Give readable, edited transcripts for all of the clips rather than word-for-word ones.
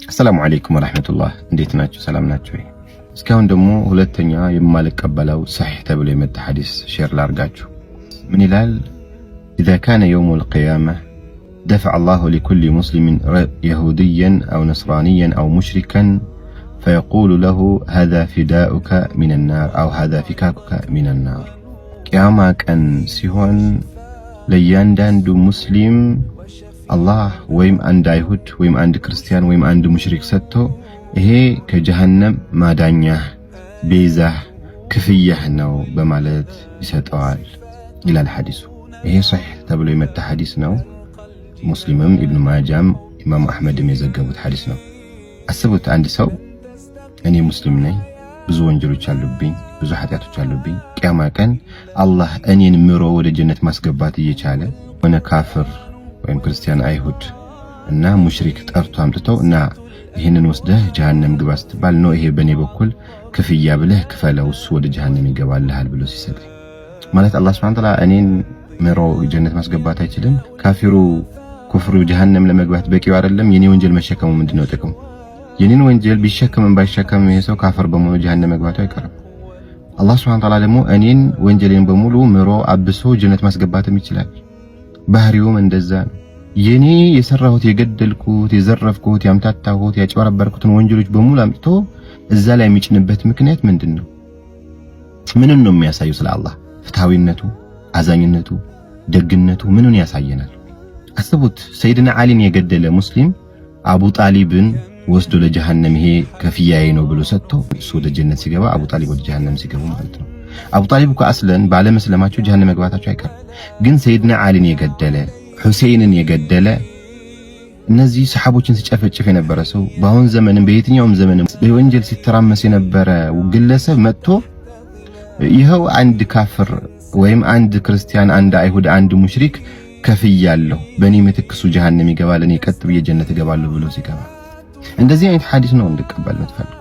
السلام عليكم ورحمة الله. እንዴት ናችሁ? ሰላም ናችሁ? እስካሁን ደግሞ ሁለተኛ የማልቀበለው صحيح ተብሎ የመጣ ሐዲስ ሼር ላርጋችሁ። ምን ይላል? إذا كان يوم القيامة دفع الله لكل مسلم يهوديا أو نصرانيا أو مشركا فيقول له هذا فداؤك من النار أو هذا فكاكك من النار. ቅያማ ቀን ሲሆን ለእያንዳንዱ ሙስሊም አላህ ወይም አንድ አይሁድ ወይም አንድ ክርስቲያን ወይም አንድ ሙሽሪክ ሰጥቶ ይሄ ከጀሃነም ማዳኛህ ቤዛህ ክፍያህ ነው በማለት ይሰጠዋል ይላል ሐዲሱ። ይሄ صحيح ተብሎ የመጣ ሐዲስ ነው። ሙስሊምም ኢብኑ ማጃም ኢማም አህመድም የዘገቡት ሐዲስ ነው። አስቡት፣ አንድ ሰው እኔ ሙስሊም ነኝ፣ ብዙ ወንጀሎች አሉብኝ፣ ብዙ ኃጢያቶች አሉብኝ። ቅያማ ቀን አላህ እኔን ምሮ ወደ ጀነት ማስገባት እየቻለ ሆነ ካፍር ወይም ክርስቲያን አይሁድ እና ሙሽሪክ ጠርቶ አምጥተው እና ይሄንን ወስደህ ጀሃነም ግባ ስትባል ነው ይሄ በኔ በኩል ክፍያ ብለህ ክፈለው እሱ ወደ ጀሃነም ይገባልሃል ብሎ ሲሰጠኝ ማለት አላህ Subhanahu Wa Ta'ala እኔን ምሮ ጀነት ማስገባት አይችልም? ካፊሩ ኩፍሩ ጀሃነም ለመግባት በቂው አይደለም? የኔ ወንጀል መሸከሙ ምንድነው ጥቅሙ? የኔን ወንጀል ቢሸከምም ባይሸከምም ይሄ ሰው ካፈር በመሆኑ ጀሃነም መግባቱ አይቀርም። አላህ Subhanahu Wa Ta'ala ደግሞ እኔን ወንጀሌን በሙሉ ምሮ አብሶ ጀነት ማስገባትም ይችላል። ባህሪውም እንደዛ ነው። የኔ የሰራሁት የገደልኩት የዘረፍኩት ያምታታሁት ያጨበረበርኩትን ወንጀሎች በሙሉ አምጥቶ እዛ ላይ የሚጭንበት ምክንያት ምንድነው? ምንን ነው የሚያሳየው? ስለ አላህ ፍትሃዊነቱ፣ አዛኝነቱ፣ ደግነቱ ምንን ያሳየናል? አስቡት፣ ሰይድና አሊን የገደለ ሙስሊም አቡ ጣሊብን ወስዶ ለጀሃነም ይሄ ከፍያዬ ነው ብሎ ሰጥቶ እሱ ወደ ጀነት ሲገባ አቡ ጣሊብ ወደ ጀሃነም ሲገባ ማለት ነው። አቡ ጣሊብ እኮ አስለን ባለመስለማቸው ጀሃነም መግባታቸው አይቀርም። ግን ሰይድና አሊን የገደለ ሁሴይንን የገደለ እነዚህ ሰሃቦችን ሲጨፈጭፍ የነበረ ሰው በአሁን ዘመንም በየትኛውም ዘመንም በወንጀል ሲተራመስ የነበረ ግለሰብ መጥቶ ይኸው አንድ ካፍር ወይም አንድ ክርስቲያን አንድ አይሁድ አንድ ሙሽሪክ ከፍያለሁ በእኔ ምትክሱ ጀሃነም ይገባል እኔ ቀጥ ብዬ ጀነት እገባለሁ ብሎ ሲገባ እንደዚህ አይነት ሐዲስ ነው እንድቀበል የምትፈልጉት?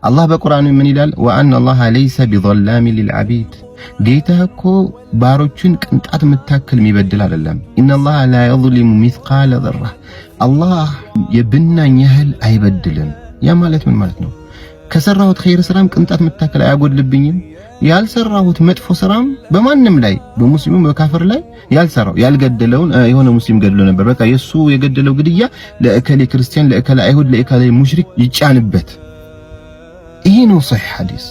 አላህ በቁርአኑ ምን ይላል? ወአን አላህ ለይሰ ቢዘላሚ ሊልዓቢድ ጌታ እኮ ባሮቹን ቅንጣት ምታክል የሚበድል አይደለም። ኢነላህ ላ የዝሊሙ ሚስቃለ ዘራ አላህ የብናኝ ያህል አይበድልም። ያ ማለት ምን ማለት ነው? ከሰራሁት ኸይር ስራም ቅንጣት ምታክል አያጎድልብኝም። ያልሰራሁት መጥፎ ስራም በማንም ላይ በሙስሊሙም በካፍር ላይ ያልሰራው ያልገደለውን የሆነ ሙስሊም ገድሎ ነበር በቃ የሱ የገደለው ግድያ ለእከሌ ክርስቲያን ለእከሌ አይሁድ ለእከሌ ሙሽሪክ ይጫንበት። ይሄ ነው صحيح ሐዲስ።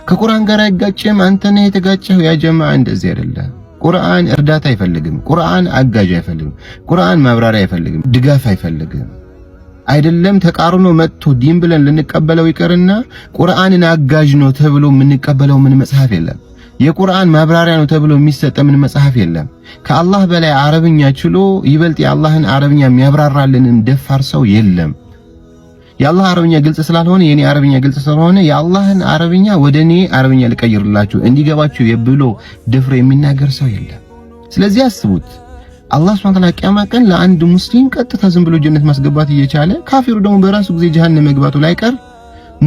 ከቁርአን ጋር አይጋጭም። አንተ ነህ የተጋጨው። ያ ጀማዓ እንደዚህ አይደለም። ቁርአን እርዳታ አይፈልግም። ቁርአን አጋዥ አይፈልግም። ቁርአን ማብራሪያ አይፈልግም። ድጋፍ አይፈልግም። አይደለም ተቃርኖ መጥቶ ዲን ብለን ልንቀበለው ይቀርና ቁርአንን አጋዥ ነው ተብሎ የምንቀበለው ምን መጽሐፍ የለም። የቁርአን ማብራሪያ ነው ተብሎ የሚሰጥ ምን መጽሐፍ የለም። ከአላህ በላይ አረብኛ ችሎ ይበልጥ የአላህን አረብኛ የሚያብራራልንም ደፋር ሰው የለም። የአላህ አረብኛ ግልጽ ስላልሆነ የኔ አረብኛ ግልጽ ስለሆነ የአላህን አረብኛ ወደኔ አረብኛ ልቀይርላችሁ እንዲገባችሁ የብሎ ደፍሮ የሚናገር ሰው የለም። ስለዚህ አስቡት፣ አላህ Subhanahu Wa Ta'ala ቂያማ ቀን ለአንድ ሙስሊም ቀጥታ ዝም ብሎ ጀነት ማስገባት እየቻለ ካፊሩ ደግሞ በራሱ ጊዜ ጀሃነም መግባቱ ላይ ቀር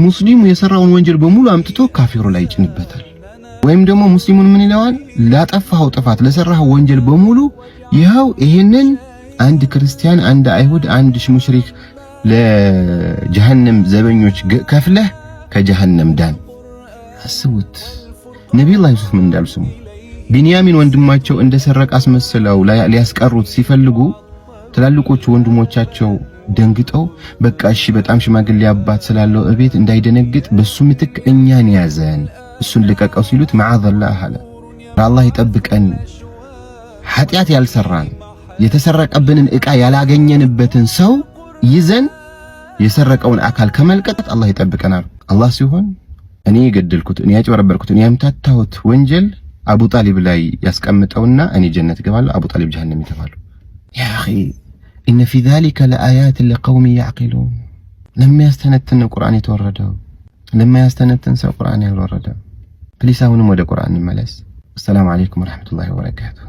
ሙስሊሙ የሰራውን ወንጀል በሙሉ አምጥቶ ካፊሩ ላይ ይጭንበታል። ወይም ደግሞ ሙስሊሙን ምን ይለዋል? ላጠፋው ጥፋት ለሰራው ወንጀል በሙሉ ይኸው ይሄንን አንድ ክርስቲያን አንድ አይሁድ አንድ ሙሽሪክ ለጀሃነም ዘበኞች ከፍለህ ከጀሃነም ዳን። አስቡት ነብዩላህ ዩሱፍ ምን እንዳሉ ስሙ። ቢንያሚን ወንድማቸው እንደሰረቀ አስመስለው ሊያስቀሩት ሲፈልጉ ትላልቆቹ ወንድሞቻቸው ደንግጠው በቃ እሺ በጣም ሽማግሌ አባት ስላለው እቤት እንዳይደነግጥ በሱ ምትክ እኛን ያዘን እሱን ልቀቀው ሲሉት መዓዘላህ አለ። አላህ ይጠብቀን። ኃጢአት ያልሰራን የተሰረቀብንን ዕቃ ያላገኘንበትን ሰው ይዘን የሰረቀውን አካል ከመልቀጥ አላህ ይጠብቀናል። አላህ ሲሆን እኔ የገደልኩት እኔ ያጨበረበርኩት እኔ ያምታታሁት ወንጀል አቡ ጣሊብ ላይ ያስቀምጠውና እኔ ጀነት ገባለሁ፣ አቡ ጣሊብ ጀሃነም ይገባሉ። ያ አኺ ኢነ ፊ ዛሊከ ለአያት ለቀውም ያዕቂሉን። ለማያስተነትን ቁርአን የተወረደው ለማያስተነትን ሰው ቁርአን ያልወረደው። ፕሊስ አሁንም ወደ ቁርአን እንመለስ። ሰላም አለይኩም ወራህመቱላሂ ወበረካቱሁ።